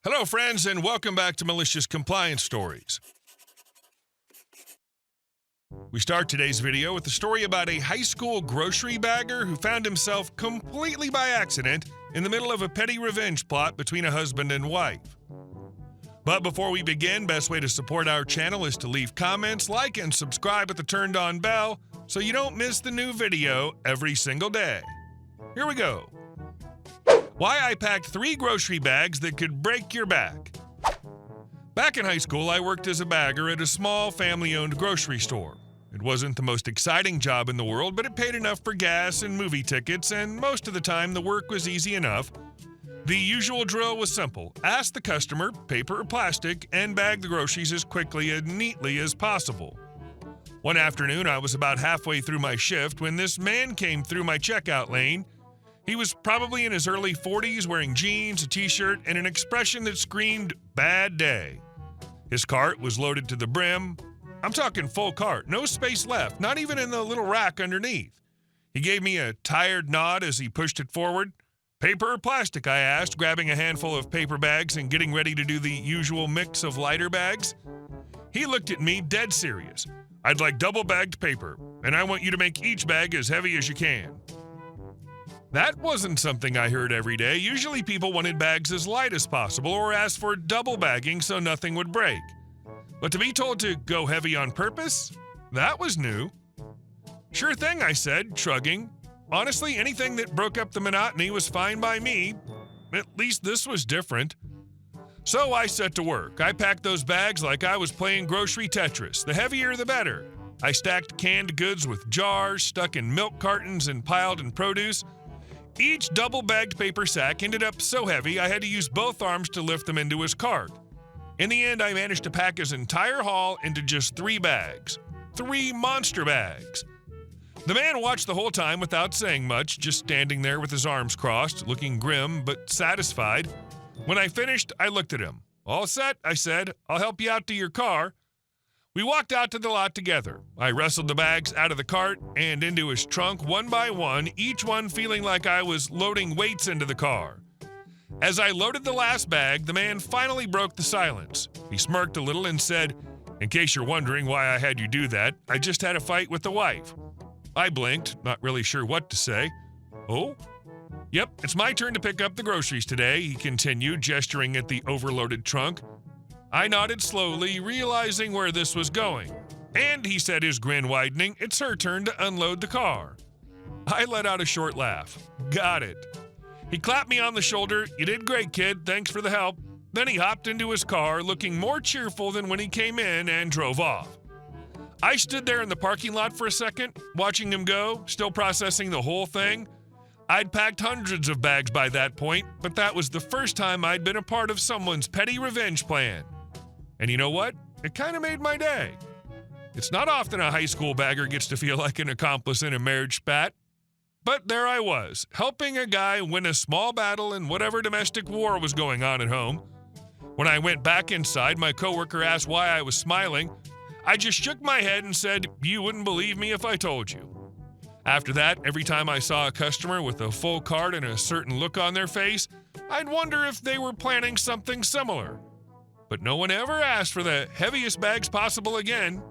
Hello, friends, and welcome back to Malicious Compliance Stories. We start today's video with a story about a high school grocery bagger who found himself completely by accident in the middle of a petty revenge plot between a husband and wife. But before we begin, best way to support our channel is to leave comments, like, and subscribe with the turned-on bell so you don't miss the new video every single day. Here we go. Why I packed 3 grocery bags that could break your back. Back in high school, I worked as a bagger at a small family-owned grocery store. It wasn't the most exciting job in the world, but it paid enough for gas and movie tickets, and most of the time the work was easy enough. The usual drill was simple. Ask the customer, paper or plastic, and bag the groceries as quickly and neatly as possible. One afternoon, I was about halfway through my shift when this man came through my checkout lane. He was probably in his early 40s, wearing jeans, a t-shirt, and an expression that screamed, "Bad day." His cart was loaded to the brim. I'm talking full cart, no space left, not even in the little rack underneath. He gave me a tired nod as he pushed it forward. "Paper or plastic?" I asked, grabbing a handful of paper bags and getting ready to do the usual mix of lighter bags. He looked at me dead serious. "I'd like double-bagged paper, and I want you to make each bag as heavy as you can." That wasn't something I heard every day. Usually people wanted bags as light as possible or asked for double bagging so nothing would break. But to be told to go heavy on purpose? That was new. "Sure thing," I said, shrugging. Honestly, anything that broke up the monotony was fine by me. At least this was different. So I set to work. I packed those bags like I was playing grocery Tetris. The heavier, the better. I stacked canned goods with jars, stuck in milk cartons, and piled in produce. Each double-bagged paper sack ended up so heavy I had to use both arms to lift them into his cart. In the end, I managed to pack his entire haul into just 3 bags. 3 monster bags. The man watched the whole time without saying much, just standing there with his arms crossed, looking grim but satisfied. When I finished, I looked at him. "All set," I said. "I'll help you out to your car." We walked out to the lot together. I wrestled the bags out of the cart and into his trunk one by one, each one feeling like I was loading weights into the car. As I loaded the last bag, the man finally broke the silence. He smirked a little and said, "In case you're wondering why I had you do that, I just had a fight with the wife." I blinked, not really sure what to say. "Oh? Yep, it's my turn to pick up the groceries today," he continued, gesturing at the overloaded trunk. I nodded slowly, realizing where this was going. "And," he said, his grin widening, "it's her turn to unload the car." I let out a short laugh. Got it. He clapped me on the shoulder. "You did great, kid. Thanks for the help." Then he hopped into his car, looking more cheerful than when he came in, and drove off. I stood there in the parking lot for a second, watching him go, still processing the whole thing. I'd packed hundreds of bags by that point, but that was the first time I'd been a part of someone's petty revenge plan. And you know what? It kind of made my day. It's not often a high school bagger gets to feel like an accomplice in a marriage spat. But there I was, helping a guy win a small battle in whatever domestic war was going on at home. When I went back inside, my coworker asked why I was smiling. I just shook my head and said, "You wouldn't believe me if I told you." After that, every time I saw a customer with a full cart and a certain look on their face, I'd wonder if they were planning something similar. But no one ever asked for the heaviest bags possible again.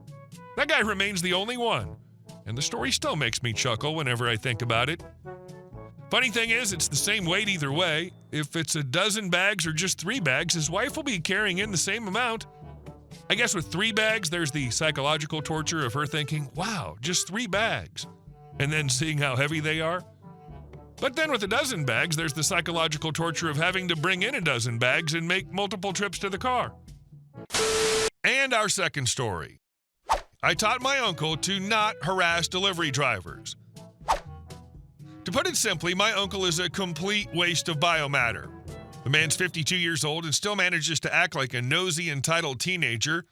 That guy remains the only one. And the story still makes me chuckle whenever I think about it. Funny thing is, it's the same weight either way. If it's a dozen bags or just 3 bags, his wife will be carrying in the same amount. I guess with 3 bags, there's the psychological torture of her thinking, "Wow, just 3 bags," and then seeing how heavy they are. But then with a dozen bags, there's the psychological torture of having to bring in a dozen bags and make multiple trips to the car. And our second story. I taught my uncle to not harass delivery drivers. To put it simply, my uncle is a complete waste of biomatter. The man's 52 years old and still manages to act like a nosy, entitled teenager.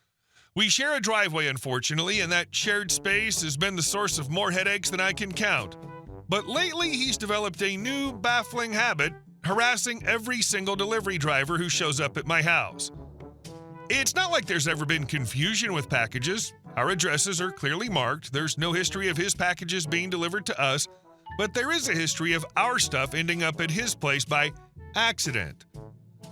We share a driveway, unfortunately, and that shared space has been the source of more headaches than I can count. But lately, he's developed a new, baffling habit, harassing every single delivery driver who shows up at my house. It's not like there's ever been confusion with packages. Our addresses are clearly marked. There's no history of his packages being delivered to us, but there is a history of our stuff ending up at his place by accident.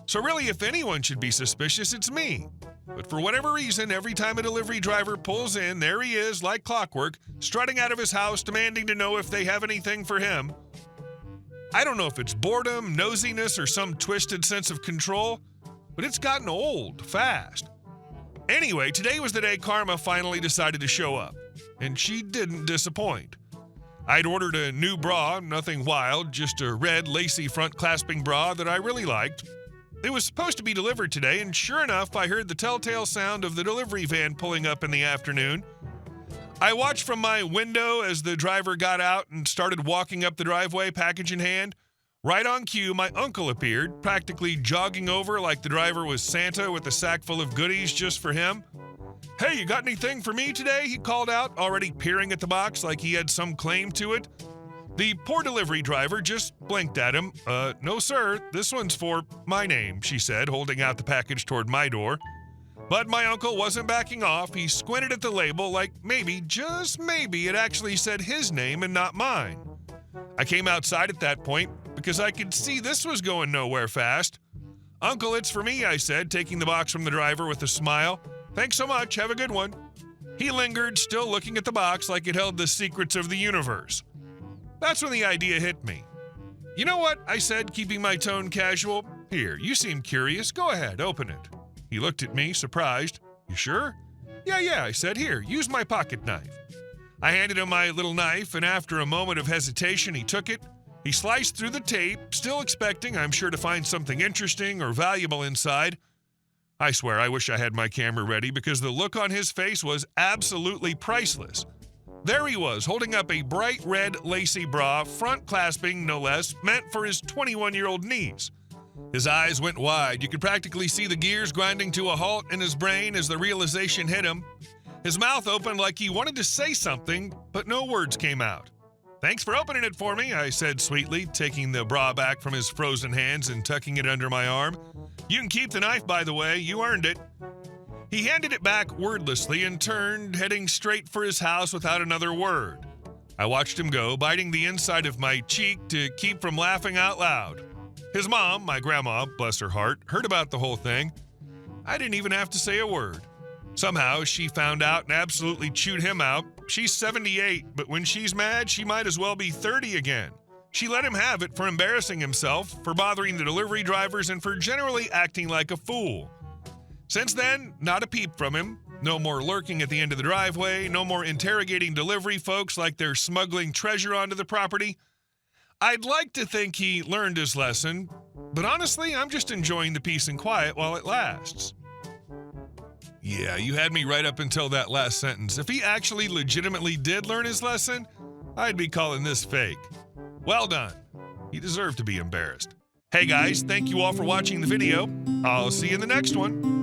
So really, if anyone should be suspicious, it's me. But for whatever reason, every time a delivery driver pulls in, there he is, like clockwork, strutting out of his house, demanding to know if they have anything for him. I don't know if it's boredom, nosiness, or some twisted sense of control, but it's gotten old fast. Anyway, today was the day Karma finally decided to show up, and she didn't disappoint. I'd ordered a new bra, nothing wild, just a red, lacy front clasping bra that I really liked. It was supposed to be delivered today, and sure enough, I heard the telltale sound of the delivery van pulling up in the afternoon. I watched from my window as the driver got out and started walking up the driveway, package in hand. Right on cue, my uncle appeared, practically jogging over like the driver was Santa with a sack full of goodies just for him. "Hey, you got anything for me today?" he called out, already peering at the box like he had some claim to it. The poor delivery driver just blinked at him. "No, sir, this one's for my name," she said, holding out the package toward my door. But my uncle wasn't backing off. He squinted at the label like maybe, just maybe, it actually said his name and not mine. I came outside at that point because I could see this was going nowhere fast. "Uncle, it's for me," I said, taking the box from the driver with a smile. "Thanks so much. Have a good one." He lingered, still looking at the box like it held the secrets of the universe. That's when the idea hit me. "You know what?" I said, keeping my tone casual. "Here, you seem curious. Go ahead, open it." He looked at me, surprised. "You sure?" Yeah, I said. "Here, use my pocket knife." I handed him my little knife, and after a moment of hesitation, he took it. He sliced through the tape, still expecting, I'm sure, to find something interesting or valuable inside. I swear, I wish I had my camera ready because the look on his face was absolutely priceless. There he was, holding up a bright red lacy bra, front clasping, no less, meant for his 21-year-old niece. His eyes went wide. You could practically see the gears grinding to a halt in his brain as the realization hit him. His mouth opened like he wanted to say something, but no words came out. "Thanks for opening it for me," I said sweetly, taking the bra back from his frozen hands and tucking it under my arm. "You can keep the knife, by the way. You earned it." He handed it back wordlessly and turned, heading straight for his house without another word. I watched him go, biting the inside of my cheek to keep from laughing out loud. His mom, my grandma, bless her heart, heard about the whole thing. I didn't even have to say a word. Somehow, she found out and absolutely chewed him out. She's 78, but when she's mad, she might as well be 30 again. She let him have it for embarrassing himself, for bothering the delivery drivers, and for generally acting like a fool. Since then, not a peep from him. No more lurking at the end of the driveway. No more interrogating delivery folks like they're smuggling treasure onto the property. I'd like to think he learned his lesson, but honestly, I'm just enjoying the peace and quiet while it lasts. Yeah, you had me right up until that last sentence. If he actually legitimately did learn his lesson, I'd be calling this fake. Well done. He deserved to be embarrassed. Hey guys, thank you all for watching the video. I'll see you in the next one.